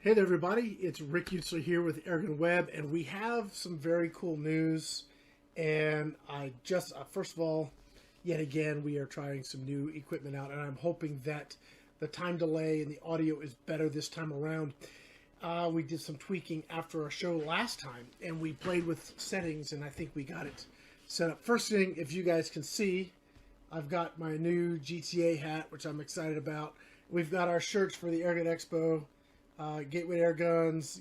Hey there, everybody. It's Rick Utzler here with Airgun Web, and we have some very cool news. And I just, first of all, yet again, we are trying some new equipment out, and I'm hoping that the time delay and the audio is better this time around. We did some tweaking after our show last time, and we played with settings, and I think we got it set up. First thing, if you guys can see, I've got my new GTA hat, which I'm excited about. We've got our shirts for the Airgun Expo. Gateway Airguns,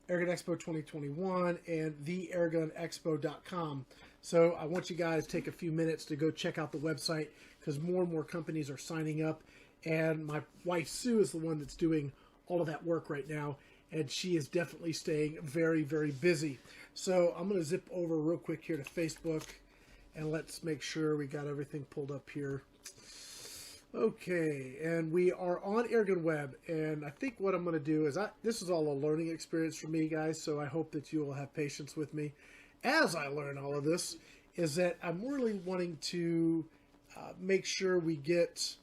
Airgun Expo 2021, and theairgunexpo.com. So I want you guys to take a few minutes to go check out the website because more and more companies are signing up. And my wife Sue is the one that's doing all of that work right now, and she is definitely staying very, very busy. So I'm going to zip over real quick here to Facebook, and let's make sure we got everything pulled up here. Okay, and we are on Airgun Web, and I think what I'm going to do is, this is all a learning experience for me, guys, so I hope that you will have patience with me as I learn all of this, is that I'm really wanting to make sure we get,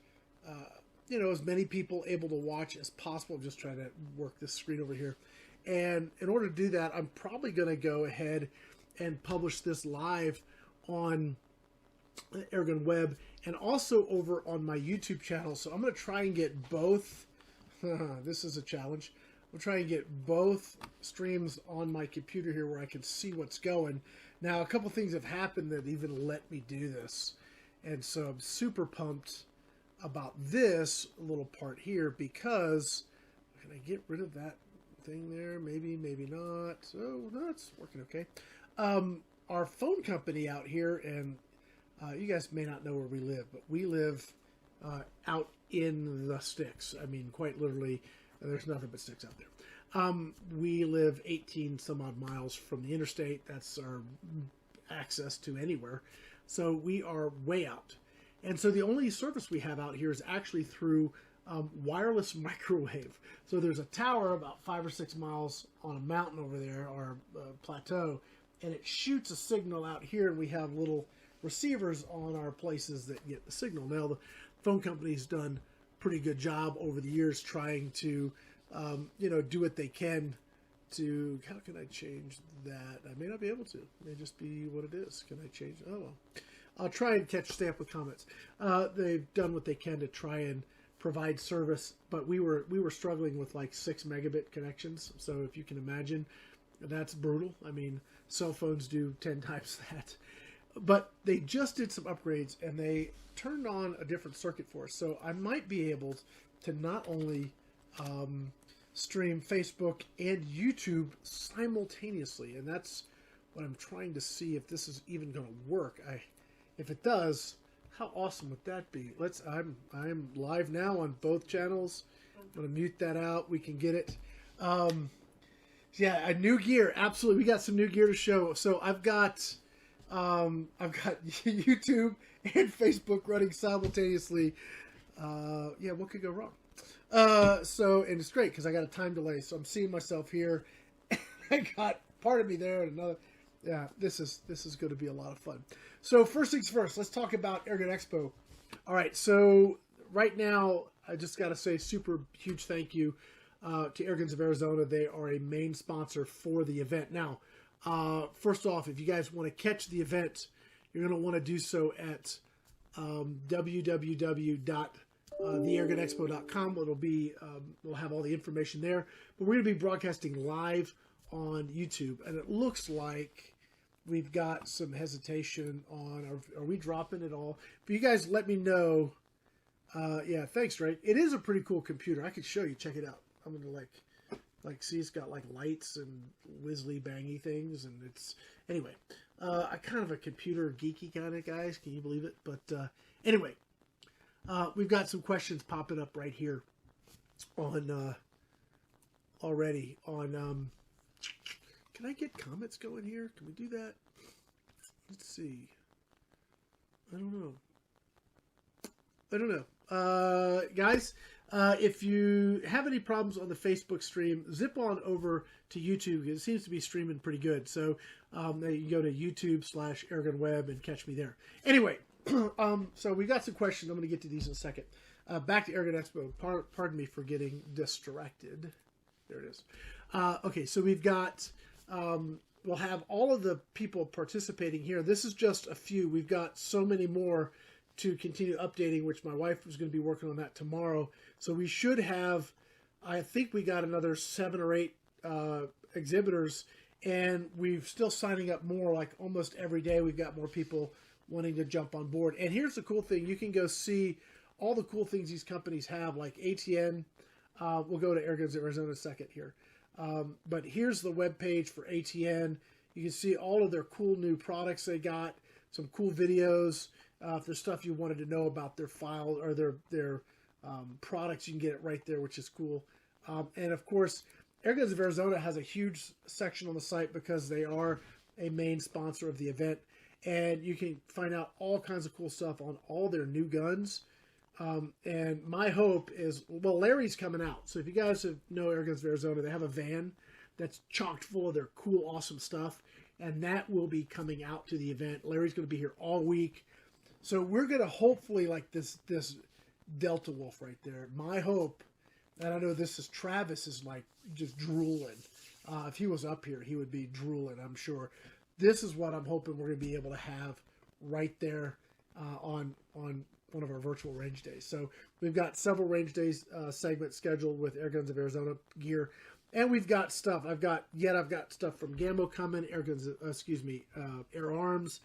as many people able to watch as possible. I'm just trying to work this screen over here. And in order to do that, I'm probably going to go ahead and publish this live on Airgun Web and also over on my YouTube channel. So I'm going to try and get both. This is a challenge. I'll try and get both streams on my computer here where I can see what's going. Now, a couple things have happened that even let me do this. And so I'm super pumped about this little part here because, can I get rid of that thing there? Maybe, maybe not. Oh, that's working okay. Our phone company out here, and you guys may not know where we live, but we live out in the sticks. I mean, quite literally, there's nothing but sticks out there. We live 18 some odd miles from the interstate. That's our access to anywhere. So we are way out. And so the only service we have out here is actually through wireless microwave. So there's a tower about 5 or 6 miles on a mountain over there, or plateau, and it shoots a signal out here, and we have little receivers on our places that get the signal. Now, the phone company's done a pretty good job over the years trying to, do what they can to, how can I change that? I may not be able to. It may just be what it is. Can I change? Oh, well. I'll try and stay up with comments. They've done what they can to try and provide service, but we were struggling with like 6 megabit connections. So if you can imagine, that's brutal. I mean, cell phones do 10 times that. But they just did some upgrades, and they turned on a different circuit for us. So I might be able to not only stream Facebook and YouTube simultaneously, and that's what I'm trying to see if this is even going to work. If it does, how awesome would that be? I'm live now on both channels. I'm going to mute that out. We can get it. Yeah, a new gear. Absolutely, we got some new gear to show. So I've got YouTube and Facebook running simultaneously. Yeah, what could go wrong? And it's great because I got a time delay, so I'm seeing myself here. I got part of me there and another. Yeah, this is going to be a lot of fun. So first things first, let's talk about Airgun Expo. All right, so right now I just got to say super huge thank you to Airguns of Arizona. They are a main sponsor for the event. Now, first off, if you guys want to catch the event, you're going to want to do so at www.theairgunexpo.com. It'll be we'll have all the information there. But we're going to be broadcasting live on YouTube, and it looks like we've got some hesitation on. Are we dropping it all? But you guys, let me know. Yeah, thanks, Drake. It is a pretty cool computer. I could show you. Check it out. I'm going to see, it's got like lights and whizzly bangy things, and it's anyway. I kind of a computer geeky kind of guys. Can you believe it? But anyway, we've got some questions popping up right here on already on. Can I get comments going here? Can we do that? Let's see. I don't know. Guys, if you have any problems on the Facebook stream, zip on over to YouTube. It seems to be streaming pretty good. So you can go to YouTube/AirgunWeb and catch me there. Anyway, so we got some questions. I'm going to get to these in a second. Back to Airgun Expo. Pardon me for getting distracted. There it is. Okay, so we've got, we'll have all of the people participating here. This is just a few. We've got so many more to continue updating, which my wife was going to be working on that tomorrow. So we should have, I think we got another 7 or 8 exhibitors, and we're still signing up more. Like almost every day we've got more people wanting to jump on board. And here's the cool thing. You can go see all the cool things these companies have, like ATN. We'll go to Airguns Arizona in a second here. But here's the web page for ATN. You can see all of their cool new products they got, some cool videos. If there's stuff you wanted to know about their file or their products, you can get it right there, which is cool. And of course, Airguns of Arizona has a huge section on the site because they are a main sponsor of the event. And you can find out all kinds of cool stuff on all their new guns. And my hope is, well, Larry's coming out. So if you guys know Airguns of Arizona, they have a van that's chocked full of their cool, awesome stuff. And that will be coming out to the event. Larry's going to be here all week. So we're going to hopefully, like this Delta Wolf right there. My hope, and I know this is Travis is like just drooling. If he was up here, he would be drooling, I'm sure. This is what I'm hoping we're going to be able to have right there on one of our virtual range days. So we've got several range days segments scheduled with Airguns of Arizona gear, and we've got stuff. I've got stuff from Gambo coming, FIREARMS,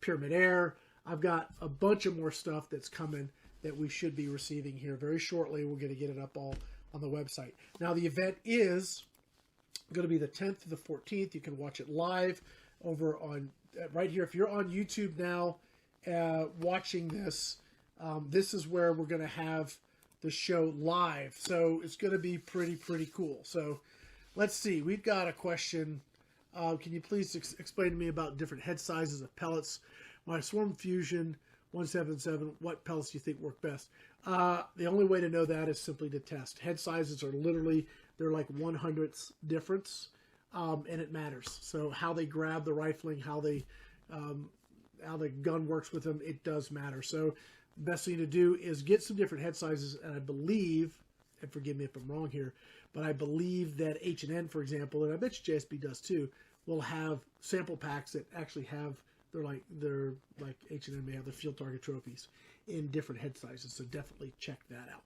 Pyramid Air. I've got a bunch of more stuff that's coming that we should be receiving here very shortly. We're going to get it up all on the website. Now the event is going to be the 10th to the 14th. You can watch it live over on right here. If you're on YouTube now watching this, this is where we're going to have the show live. So it's going to be pretty cool. So let's see. We've got a question. Can you please explain to me about different head sizes of pellets? My Swarm Fusion 177, what pellets do you think work best? The only way to know that is simply to test. Head sizes are literally, they're like 1/100th difference, and it matters. So how they grab the rifling, how the gun works with them, it does matter. So the best thing to do is get some different head sizes, and I believe, and forgive me if I'm wrong here, but I believe that H&N, for example, and I bet you JSB does too, will have sample packs that actually have, they're like H&M may have their field target trophies in different head sizes, so definitely check that out.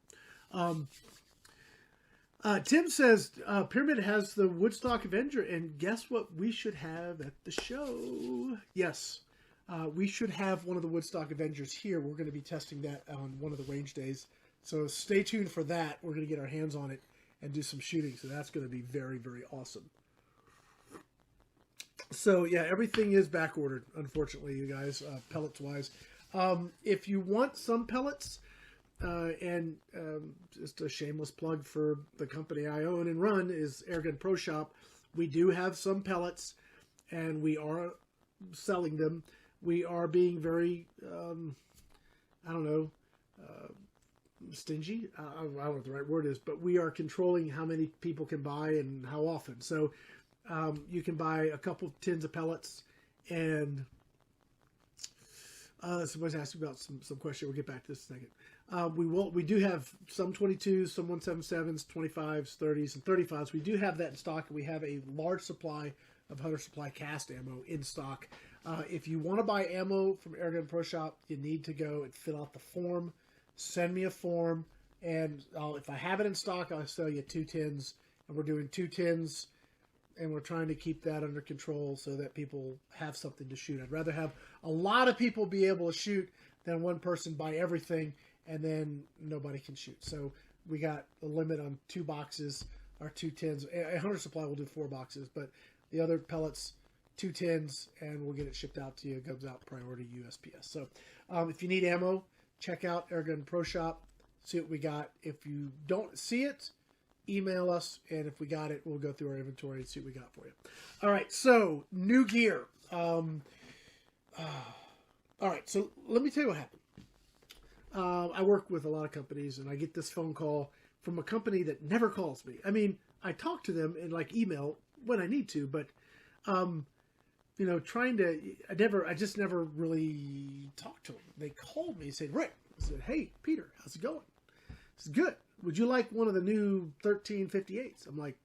Tim says Pyramid has the Woodstock Avenger, and guess what we should have at the show? Yes, we should have one of the Woodstock Avengers here. We're going to be testing that on one of the range days, so stay tuned for that. We're going to get our hands on it and do some shooting, so that's going to be very awesome. So yeah, everything is back ordered, unfortunately, you guys, pellets wise. If you want some pellets, and just a shameless plug for the company I own and run is Airgun Pro Shop. We do have some pellets, and we are selling them. We are being very, stingy. I don't know what the right word is, but we are controlling how many people can buy and how often. So you can buy a couple of tins of pellets, and somebody's asking about some question. We'll get back to this in a second. We do have some 22s, some 177s, 25s, 30s, and 35s. We do have that in stock, and we have a large supply of Hunter Supply cast ammo in stock. If you want to buy ammo from Airgun Pro Shop, you need to go and fill out the form. Send me a form, and if I have it in stock, I'll sell you 2 tins. And we're doing 2 tins, and we're trying to keep that under control so that people have something to shoot. I'd rather have a lot of people be able to shoot than one person buy everything and then nobody can shoot. So we got a limit on 2 boxes or 2 tins. A Hunter Supply will do 4 boxes, but the other pellets, 2 tins, and we'll get it shipped out to you. It goes out priority USPS. So if you need ammo, check out Airgun Pro Shop, see what we got. If you don't see it, email us, and if we got it, we'll go through our inventory and see what we got for you. All right, so new gear. All right, so let me tell you what happened. I work with a lot of companies, and I get this phone call from a company that never calls me. I mean, I talk to them in like email when I need to, but I just never really talked to them. They called me and said, Rick, I said, hey, Peter, how's it going? It's good. Would you like one of the new 1358s? I'm like,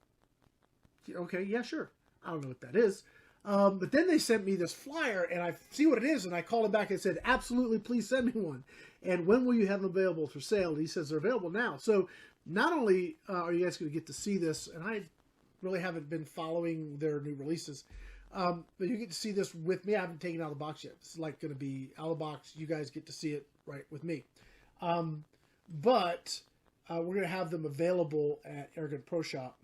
Okay, yeah, sure. I don't know what that is. But then they sent me this flyer, and I see what it is, and I called him back and said, absolutely, please send me one. And when will you have them available for sale? And he says they're available now. So not only are you guys going to get to see this, and I really haven't been following their new releases, but you get to see this with me. I haven't taken it out of the box yet. It's like going to be out of the box. You guys get to see it right with me. But we're going to have them available at Airgun Pro Shop.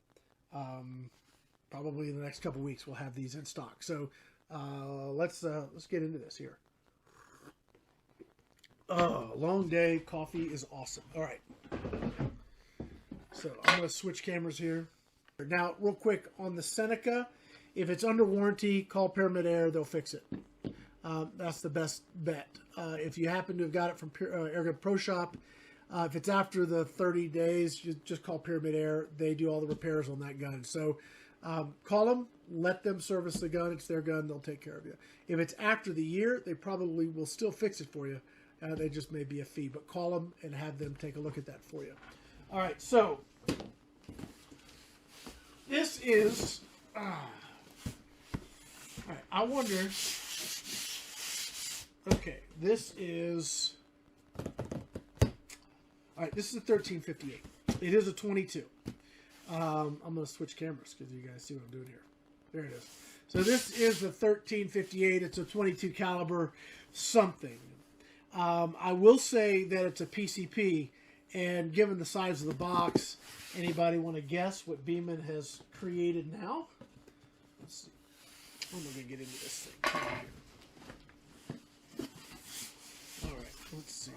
Probably in the next couple weeks, we'll have these in stock. So let's get into this here. Oh, long day. Coffee is awesome. All right. So I'm going to switch cameras here. Now, real quick, on the Seneca, if it's under warranty, call Pyramid Air. They'll fix it. That's the best bet. If you happen to have got it from Airgun Pro Shop, if it's after the 30 days, just call Pyramid Air. They do all the repairs on that gun. So call them, let them service the gun. It's their gun. They'll take care of you. If it's after the year, they probably will still fix it for you. They just may be a fee. But call them and have them take a look at that for you. All right, so this is... all right, I wonder... Okay, this is... All right, this is a 1358. It is a 22. I'm going to switch cameras because you guys see what I'm doing here. There it is. So this is the 1358. It's a 22 caliber something. I will say that it's a PCP, and given the size of the box, anybody want to guess what Beeman has created now? Let's see. I'm going to get into this thing. All right, let's see.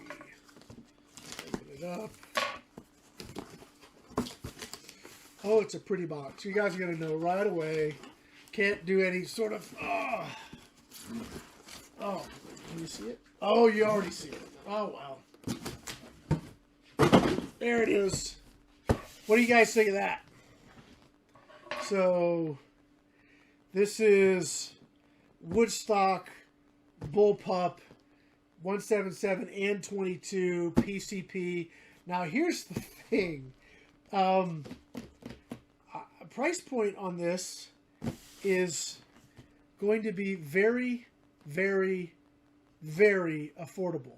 Open it up. Oh, it's a pretty box. You guys are going to know right away. Can't do any sort of... Oh, can you see it? Oh, you already see it. Oh, wow. There it is. What do you guys think of that? So, this is Woodstock, Bullpup, 177 and 22 PCP. Now, here's the thing. Price point on this is going to be very, very, very affordable.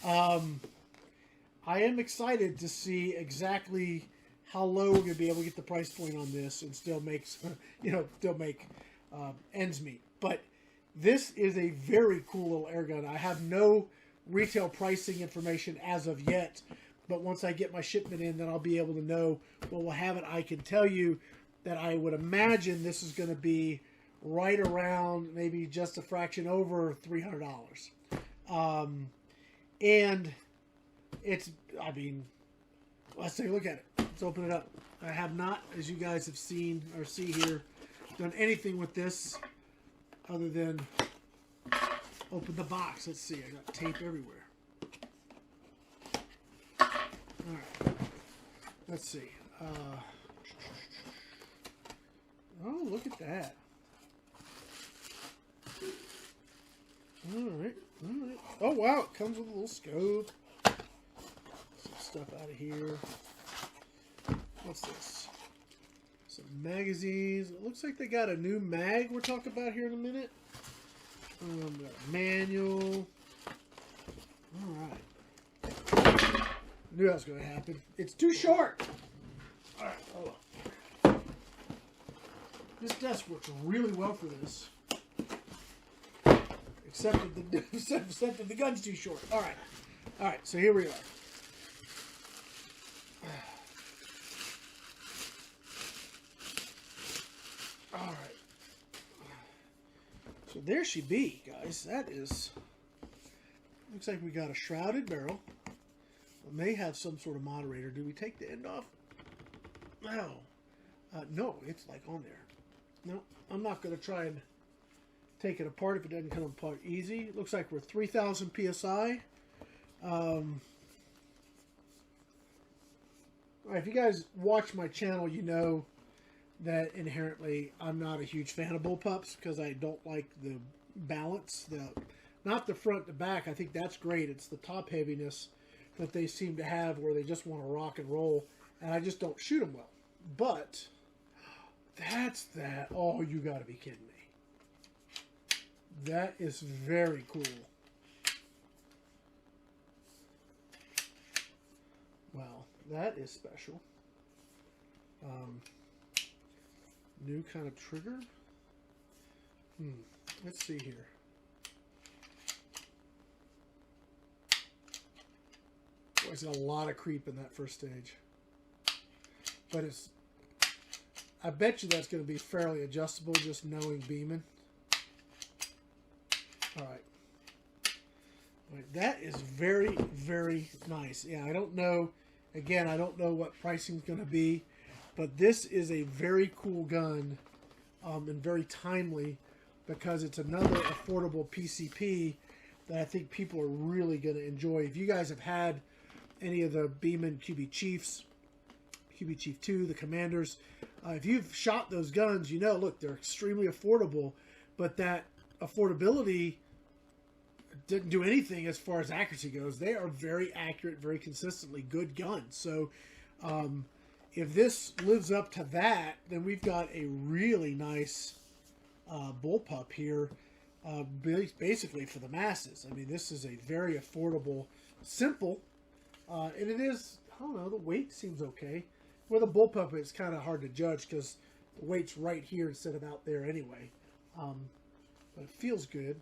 I am excited to see exactly how low we're going to be able to get the price point on this and still make, ends meet. But this is a very cool little air gun. I have no retail pricing information as of yet, but once I get my shipment in, then I'll be able to know what we'll have it. I can tell you that I would imagine this is going to be right around maybe just a fraction over $300. And it's, I mean, let's take a look at it. Let's open it up. I have not, as you guys have seen or see here, done anything with this other than open the box. Let's see. I got tape everywhere. All right. Let's see. Oh, look at that. All right. All right. Oh, wow. It comes with a little scope. Some stuff out of here. What's this? Some magazines. It looks like they got a new mag we're talking about here in a minute. Got a manual. All right. Knew that was going to happen. It's too short. All right, hold on. This desk works really well for this. Except that the gun's too short. All right. All right, so here we are. All right. So there she be, guys. That is... Looks like we got a shrouded barrel. It may have some sort of moderator. Do we take the end off? No. No, it's like on there. No, I'm not going to try and take it apart if it doesn't come apart easy. It looks like we're 3,000 PSI. If you guys watch my channel, you know that inherently I'm not a huge fan of bullpups because I don't like the balance. Not the front to back. I think that's great. It's the top heaviness that they seem to have where they just want to rock and roll, and I just don't shoot them well. But That's that. Oh, you gotta be kidding me. That is very cool. Wow, that is special. New kind of trigger. Let's see here. Boy, there's a lot of creep in that first stage. But it's... I bet you that's going to be fairly adjustable, just knowing Beeman. Alright. That is very, very nice. Yeah, I don't know... Again, I don't know what pricing is going to be. But this is a very cool gun. And very timely. Because it's another affordable PCP that I think people are really going to enjoy. If you guys have had any of the Beeman QB Chiefs, QB Chief 2, the Commanders, if you've shot those guns, you know, look, they're extremely affordable, but that affordability didn't do anything as far as accuracy goes. They are very accurate, very consistently good guns. So if this lives up to that, then we've got a really nice bullpup here, basically for the masses. I mean, this is a very affordable, simple, and it is, I don't know, the weight seems okay. With a bullpup, it's kind of hard to judge because the weight's right here instead of out there anyway. But it feels good.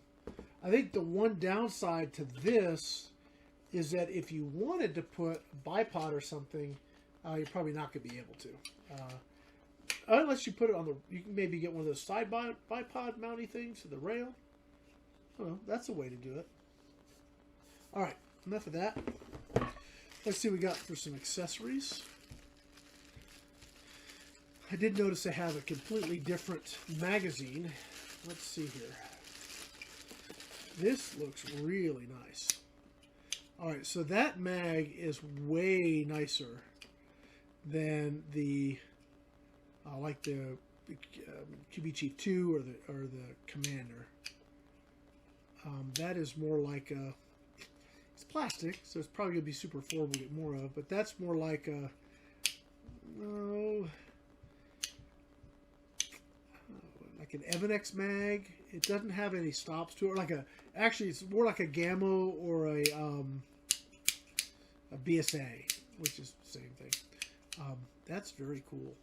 I think the one downside to this is that if you wanted to put a bipod or something, you're probably not going to be able to. Unless you put it on the... You can maybe get one of those side bipod mounty things to the rail. Oh, that's a way to do it. Alright, enough of that. Let's see what we got for some accessories. I did notice they have a completely different magazine. Let's see here. This looks really nice. Alright, so that mag is way nicer than the... like the QB Chief 2 or the Commander. That is more like a... It's plastic, so it's probably going to be super affordable to get more of, but that's more like a... like an Evanex mag. It doesn't have any stops to it. Like a... Actually, it's more like a Gamma or a BSA, which is the same thing. That's very cool.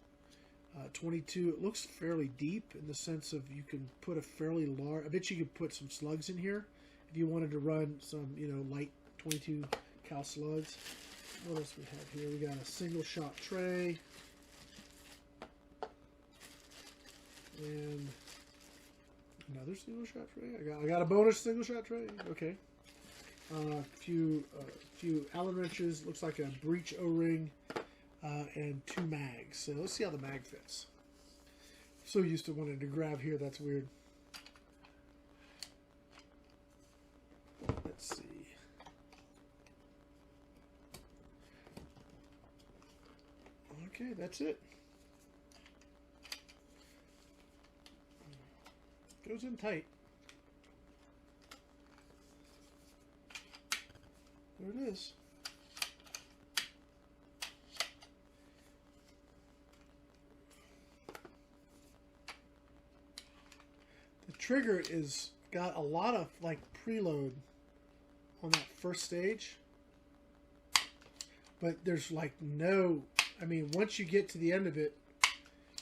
22, it looks fairly deep in the sense of you can put a fairly large... I bet you could put some slugs in here if you wanted to run some, you know, light 22 cal slugs. What else we have here? We got a single shot tray. And another single shot tray. I got a bonus single shot tray. Okay. A few Allen wrenches. Looks like a breech O-ring. And 2 mags. So let's see how the mag fits. So used to wanting to grab here, that's weird. Let's see. Okay, that's it. Goes in tight. There it is. Trigger is got a lot of like preload on that first stage, but there's like no, I mean, once you get to the end of it,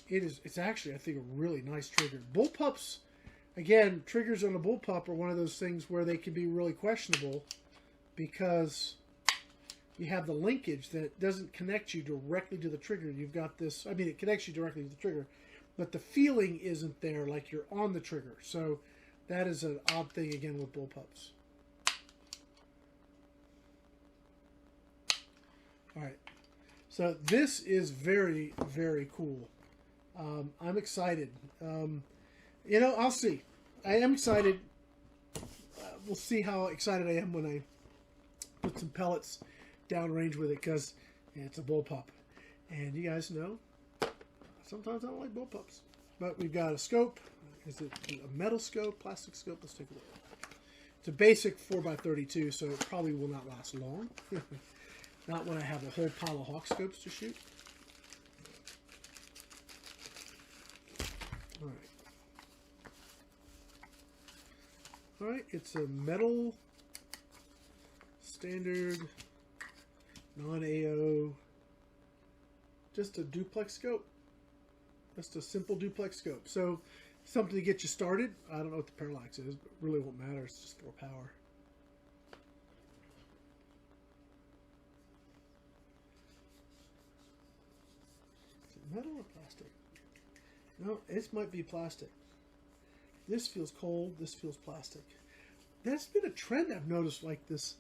it's actually, I think, a really nice trigger. Bullpups, again, triggers on a bullpup are one of those things where they can be really questionable because you have the linkage that doesn't connect you directly to the trigger. You've got this, I mean, it connects you directly to the trigger, but the feeling isn't there like you're on the trigger. So that is an odd thing, again, with bullpups. All right. So this is very, very cool. I'm excited. You know, I'll see. I am excited. We'll see how excited I am when I put some pellets downrange with it, because it's a bullpup. And you guys know, sometimes I don't like bullpups. But we've got a scope. Is it a metal scope, plastic scope? Let's take a look. It's a basic 4x32, so it probably will not last long. Not when I have a whole pile of Hawk scopes to shoot. All right. All right, it's a metal, standard, non-AO, just a duplex scope. Just a simple duplex scope. So, something to get you started. I don't know what the parallax is, but it really won't matter. It's just for power. Is it metal or plastic? No, this might be plastic. This feels cold. This feels plastic. That's been a trend I've noticed. Like this,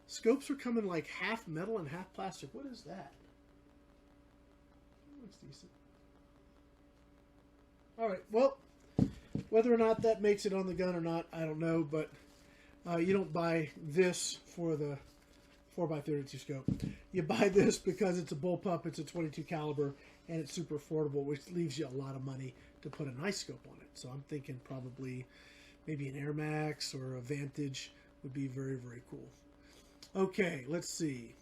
scopes are coming like half metal and half plastic. What is that? Looks decent. All right. Well, whether or not that makes it on the gun or not, I don't know. But you don't buy this for the 4x32 scope. You buy this because it's a bullpup. It's a 22 caliber, and it's super affordable, which leaves you a lot of money to put a nice scope on it. So I'm thinking probably maybe an Air Max or a Vantage would be very, very cool. Okay, let's see.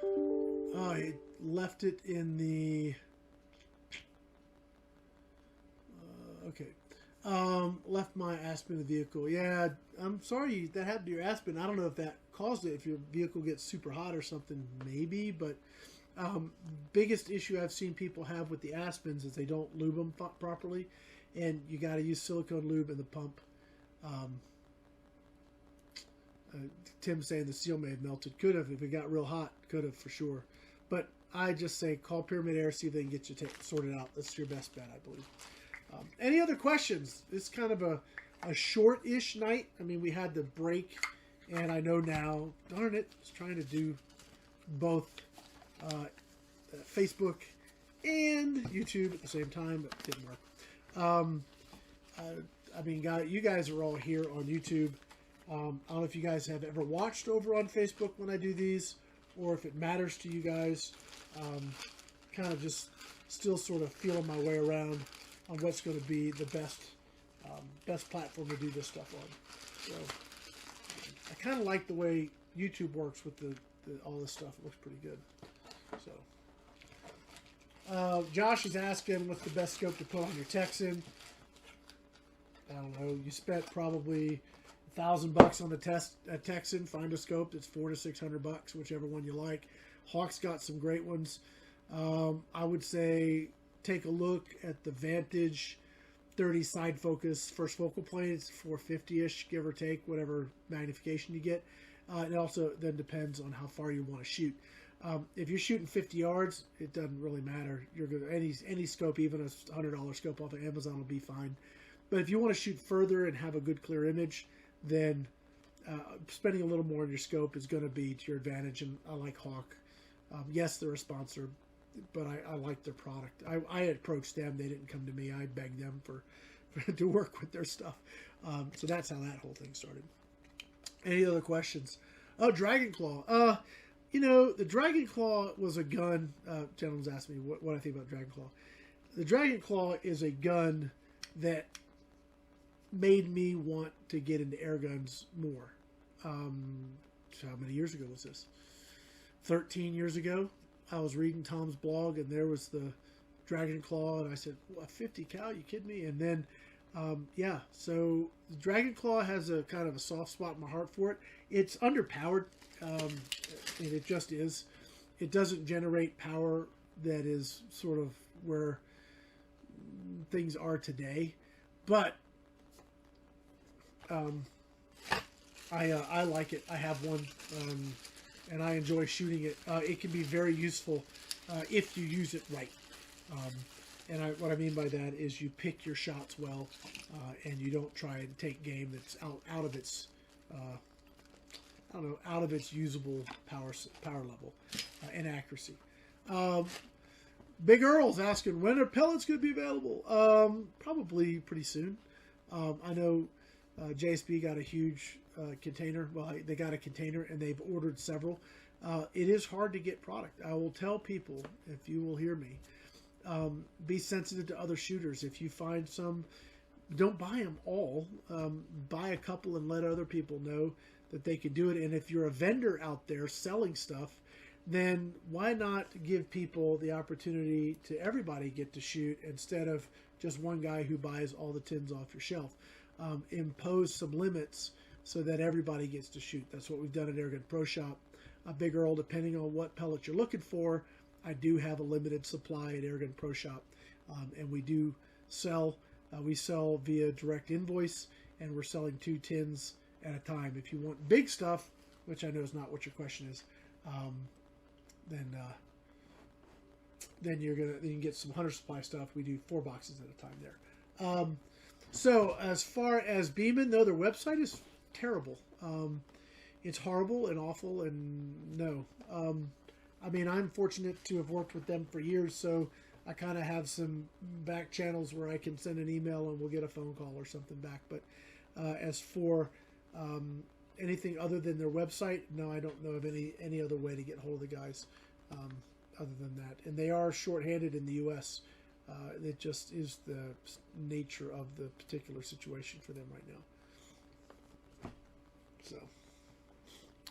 Oh, I left it in the... okay. Left my Aspen in the vehicle. Yeah, I'm sorry that happened to your Aspen. I don't know if that caused it. If your vehicle gets super hot or something, maybe. But biggest issue I've seen people have with the Aspens is they don't lube them properly. And you got to use silicone lube in the pump. Tim saying the seal may have melted. Could have. If it got real hot, could have for sure. But I just say call Pyramid Air, see if they can get you sorted out. That's your best bet, I believe. Any other questions? It's kind of a short-ish night. I mean, we had the break, and I know now, darn it, I was trying to do both Facebook and YouTube at the same time, but it didn't work. I mean, you guys are all here on YouTube. I don't know if you guys have ever watched over on Facebook when I do these, or if it matters to you guys. Kind of just still sort of feeling my way around on what's going to be the best platform to do this stuff on. So I kind of like the way YouTube works with all this stuff. It looks pretty good. So Josh is asking what's the best scope to put on your Texan. I don't know. You spent probably $1,000 on the Texan. Find a scope that's $400 to $600, whichever one you like. Hawk's got some great ones. I would say take a look at the Vantage 30 side focus first focal plane. It's 450-ish, give or take, whatever magnification you get. It also then depends on how far you want to shoot. If you're shooting 50 yards, it doesn't really matter. You're good. Any scope, even a $100 scope off of Amazon, will be fine. But if you want to shoot further and have a good clear image, then spending a little more on your scope is going to be to your advantage. And I like Hawk. Yes, they're a sponsor, but I like their product. I approached them. They didn't come to me. I begged them to work with their stuff. So that's how that whole thing started. Any other questions? Oh, Dragon Claw. The Dragon Claw was a gun. Gentleman's asked me what I think about Dragon Claw. The Dragon Claw is a gun that made me want to get into air guns more. How many years ago was this? 13 years ago. I was reading Tom's blog, and there was the Dragon Claw, and I said, "What, 50 cal? You kidding me?" And then, so the Dragon Claw has a kind of a soft spot in my heart for it. It's underpowered, and it just is. It doesn't generate power that is sort of where things are today, but I like it. I have one, and I enjoy shooting it. It can be very useful if you use it right. And what I mean by that is you pick your shots well, and you don't try and take game that's out of its out of its usable power level and accuracy. Big Earl's asking, when are pellets going to be available? Probably pretty soon. I know JSB got a huge container. Well, they got a container, and they've ordered several. It is hard to get product. I will tell people, if you will hear me, be sensitive to other shooters. If you find some, don't buy them all. Buy a couple and let other people know that they can do it. And if you're a vendor out there selling stuff, then why not give people the opportunity to everybody get to shoot instead of just one guy who buys all the tins off your shelf? Impose some limits so that everybody gets to shoot. That's what we've done at Airgun Pro Shop. Big Earl, depending on what pellet you're looking for, I do have a limited supply at Airgun Pro Shop. And we do sell, we sell via direct invoice, and we're selling 2 tins at a time. If you want big stuff, which I know is not what your question is, then you can get some hunter supply stuff. We do 4 boxes at a time there. So as far as Beeman, though, their website is terrible. It's horrible and awful, and no. I mean, I'm fortunate to have worked with them for years, so I kind of have some back channels where I can send an email and we'll get a phone call or something back. But as for anything other than their website, no, I don't know of any other way to get hold of the guys other than that. And they are shorthanded in the U.S. It just is the nature of the particular situation for them right now. So,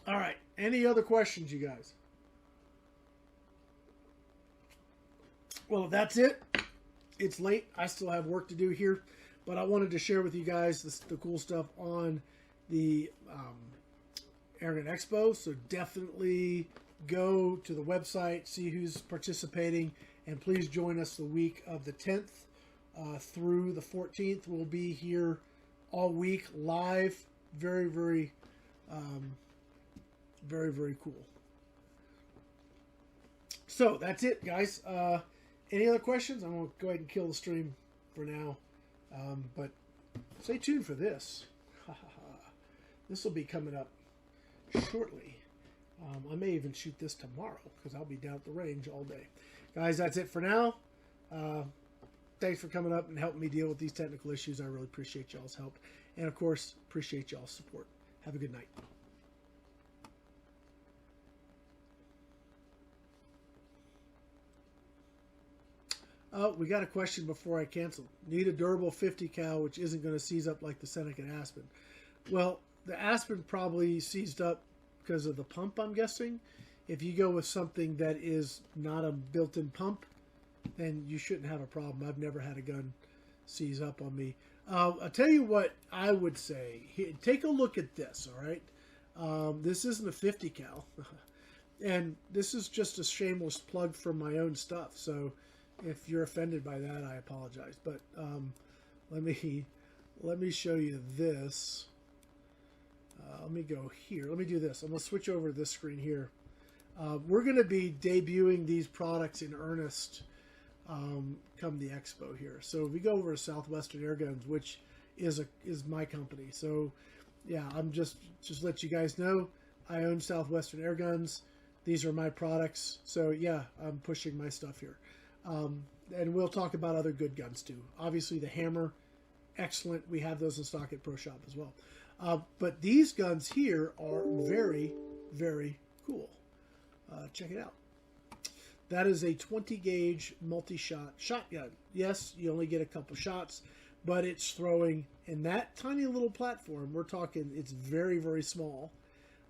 all right. Any other questions, you guys? Well, if that's it, it's late. I still have work to do here, but I wanted to share with you guys the cool stuff on the Airgun Expo. So definitely go to the website, see who's participating, and please join us the week of the 10th through the 14th. We'll be here all week live. Very, very, very, very cool. So that's it, guys. Any other questions? I'm going to go ahead and kill the stream for now. But stay tuned for this. This will be coming up shortly. I may even shoot this tomorrow because I'll be down at the range all day. Guys, that's it for now. Thanks for coming up and helping me deal with these technical issues. I really appreciate y'all's help. And, of course, appreciate y'all's support. Have a good night. Oh, we got a question before I cancel. Need a durable 50 cal which isn't going to seize up like the Seneca and Aspen. Well, the Aspen probably seized up because of the pump, I'm guessing. If you go with something that is not a built-in pump, then you shouldn't have a problem. I've never had a gun seize up on me. I'll tell you what I would say. Take a look at this, all right? This isn't a 50 cal. And this is just a shameless plug for my own stuff. So if you're offended by that, I apologize. But let me show you this. Let me go here. Let me do this. I'm going to switch over to this screen here. We're going to be debuting these products in earnest come the expo here. So if we go over to Southwestern Airguns, which is my company. So yeah, I'm just let you guys know I own Southwestern Airguns. These are my products. So yeah, I'm pushing my stuff here. And we'll talk about other good guns too. Obviously the Hammer, excellent. We have those in stock at Pro Shop as well. But these guns here are very, very cool. Check it out. That is a 20 gauge multi-shot shotgun. Yes, you only get a couple shots, but it's throwing in that tiny little platform. We're talking, it's very, very small.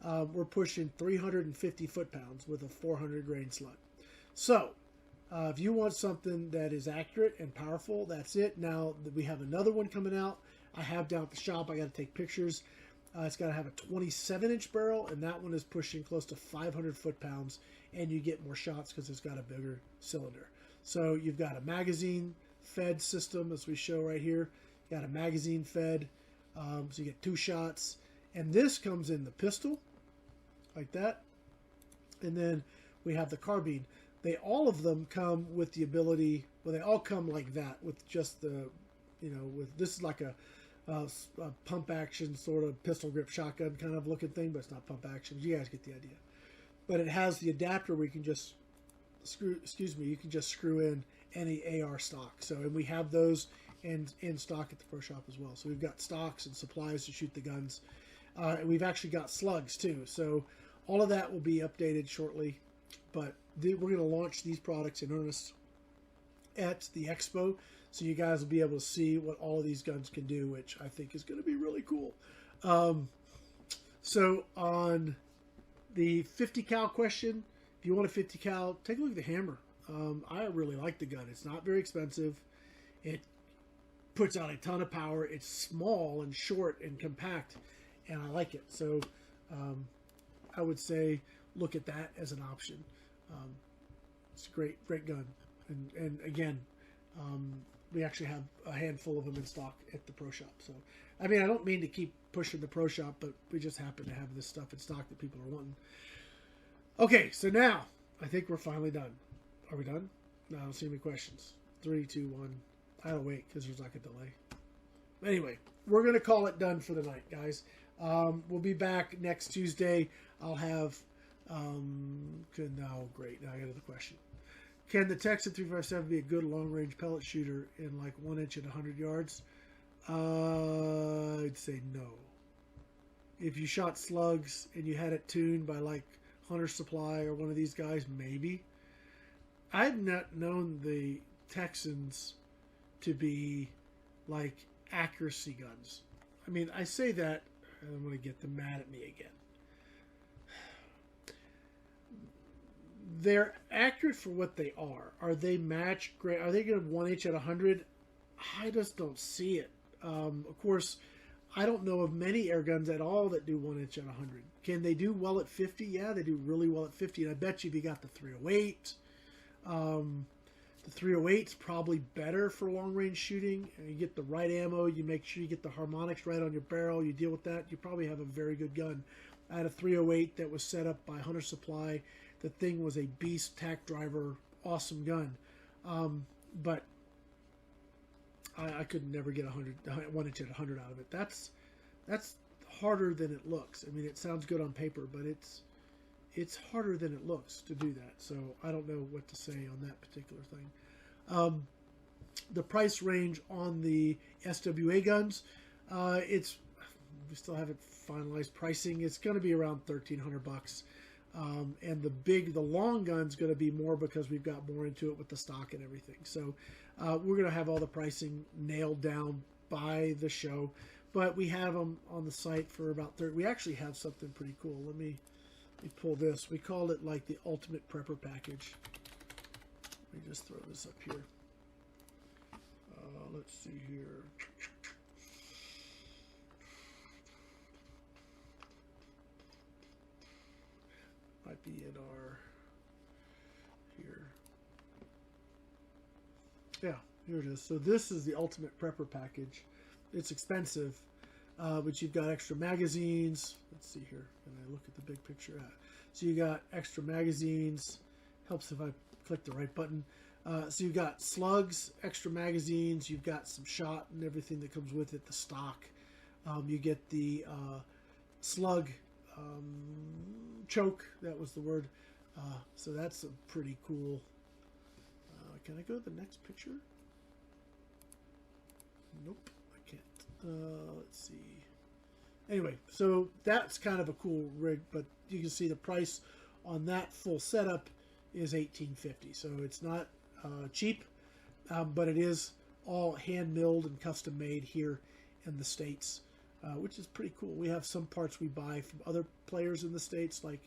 We're pushing 350 foot-pounds with a 400 grain slug. So, if you want something that is accurate and powerful, that's it. Now, we have another one coming out. I have down at the shop. I got to take pictures. It's got to have a 27-inch barrel, and that one is pushing close to 500 foot-pounds, and you get more shots because it's got a bigger cylinder. So you've got a magazine-fed system, as we show right here. You got a magazine-fed, so you get 2 shots. And this comes in the pistol, like that. And then we have the carbine. All of them come with the ability, well, they all come like that with just the, this is like a pump action sort of pistol grip shotgun kind of looking thing, but it's not pump action. You guys get the idea. But it has the adapter where you can just screw in any AR stock. So, and we have those in stock at the Pro Shop as well. So we've got stocks and supplies to shoot the guns. And we've actually got slugs too. So all of that will be updated shortly. But we're going to launch these products in earnest at the Expo. So you guys will be able to see what all of these guns can do, which I think is going to be really cool. So on the 50 cal question, if you want a 50 cal, take a look at the hammer. I really like the gun. It's not very expensive. It puts out a ton of power. It's small and short and compact, and I like it. So I would say look at that as an option. It's a great gun. And again, we actually have a handful of them in stock at the pro shop. So, I mean, I don't mean to keep pushing the pro shop, but we just happen to have this stuff in stock that people are wanting. Okay, so now I think we're finally done. Are we done? No, I don't see any questions. 3, 2, 1. I don't wait because there's like a delay. Anyway, we're going to call it done for the night, guys. We'll be back next Tuesday. I'll have... no, great. Now I got another question. Can the Texan 357 be a good long-range pellet shooter in like 1 inch at 100 yards? I'd say no. If you shot slugs and you had it tuned by like Hunter Supply or one of these guys, maybe. I've not known the Texans to be like accuracy guns. I mean, I say that, and I'm going to get them mad at me again. They're accurate for what they are. Are they match great? Are they going to 1 inch at 100? I just don't see it. Of course, I don't know of many air guns at all that do 1 inch at 100. Can they do well at 50? Yeah, they do really well at 50. And I bet you if you got the 308, the 308's probably better for long range shooting. You get the right ammo. You make sure you get the harmonics right on your barrel. You deal with that. You probably have a very good gun. I had a 308 that was set up by Hunter Supply. The thing was a beast tack driver, awesome gun. But I could never get 1 inch at 100 out of it. That's harder than it looks. I mean, it sounds good on paper, but it's harder than it looks to do that. So I don't know what to say on that particular thing. The price range on the SWA guns, we still haven't finalized pricing. It's going to be around $1,300. And the long gun's going to be more because we've got more into it with the stock and everything. So we're going to have all the pricing nailed down by the show, but we have them on the site for about 30. We actually have something pretty cool. Let me pull this. We called it like the ultimate prepper package. Let me just throw this up here. Let's see here. Might be in our here. Yeah, here it is. So this is the ultimate prepper package. It's expensive, but you've got extra magazines. Let's see here. Can I look at the big picture? So you got extra magazines. Helps if I click the right button. So you've got slugs, extra magazines. You've got some shot and everything that comes with it. The stock. You get the slug. Choke, that was the word. So that's a pretty cool. Can I go to the next picture? Nope, I can't. Let's see. Anyway, so that's kind of a cool rig, but you can see the price on that full setup is $1,850. So it's not cheap, but it is all hand milled and custom made here in the States. Which is pretty cool. We have some parts we buy from other players in the States, like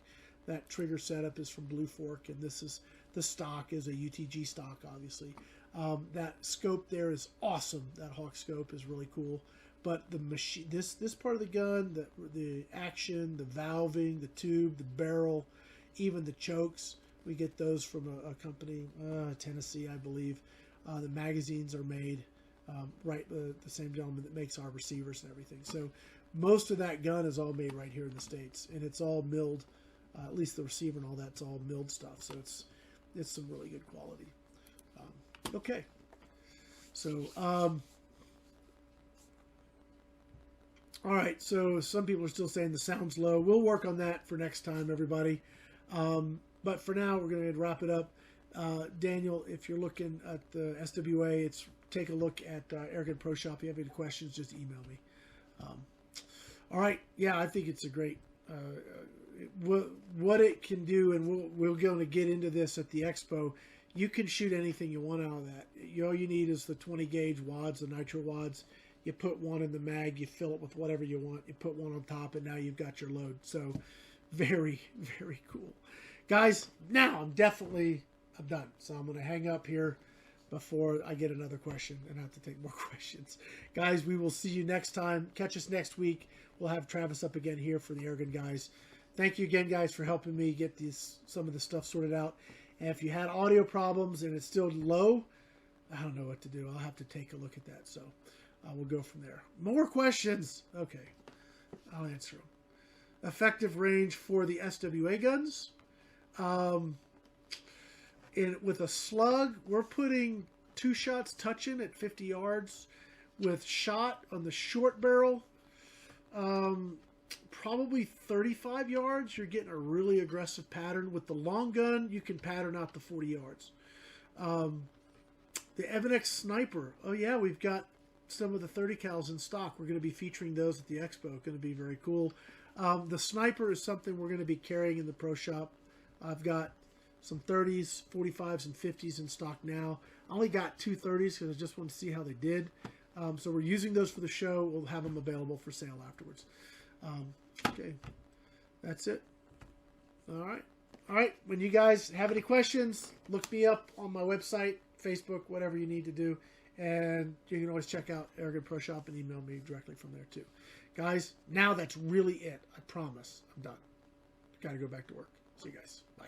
that trigger setup is from Blue Fork, and the stock is a UTG stock, obviously. That scope there is awesome. That Hawk scope is really cool. But the machine, this part of the gun, the action, the valving, the tube, the barrel, even the chokes, we get those from a company, Tennessee, I believe. The magazines are made. The same gentleman that makes our receivers and everything. So most of that gun is all made right here in the States, and it's all milled. At least the receiver and all that's all milled stuff. So it's some really good quality. Okay. So all right. So some people are still saying the sound's low. We'll work on that for next time, everybody. But for now, we're going to wrap it up. Daniel, if you're looking at the SWA, take a look at Airgun Pro Shop. If you have any questions, just email me. All right. Yeah, I think it's a great... what it can do, and we're going to get into this at the Expo, you can shoot anything you want out of that. All you need is the 20-gauge wads, the nitro wads. You put one in the mag, you fill it with whatever you want. You put one on top, and now you've got your load. So very, very cool. Guys, now I'm done. So I'm going to hang up here before I get another question and have to take more questions. Guys, we will see you next time. Catch us next week. We'll have Travis up again here for the Airgun guys. Thank you again, guys, for helping me get some of the stuff sorted out. And if you had audio problems and it's still low, I don't know what to do. I'll have to take a look at that. So we'll go from there. More questions. Okay. I'll answer them. Effective range for the SWA guns. With a slug, we're putting 2 shots touching at 50 yards. With shot on the short barrel, probably 35 yards. You're getting a really aggressive pattern. With the long gun, you can pattern out the 40 yards. The Evan Sniper. Oh yeah, we've got some of the 30 cals in stock. We're going to be featuring those at the Expo. Going to be very cool. The Sniper is something we're going to be carrying in the pro shop. I've got some 30s, 45s, and 50s in stock now. I only got 2 30s because I just wanted to see how they did. So we're using those for the show. We'll have them available for sale afterwards. Okay, that's it. All right. When you guys have any questions, look me up on my website, Facebook, whatever you need to do. And you can always check out Airgun Pro Shop and email me directly from there too. Guys, now that's really it. I promise. I'm done. Got to go back to work. See you guys. Bye.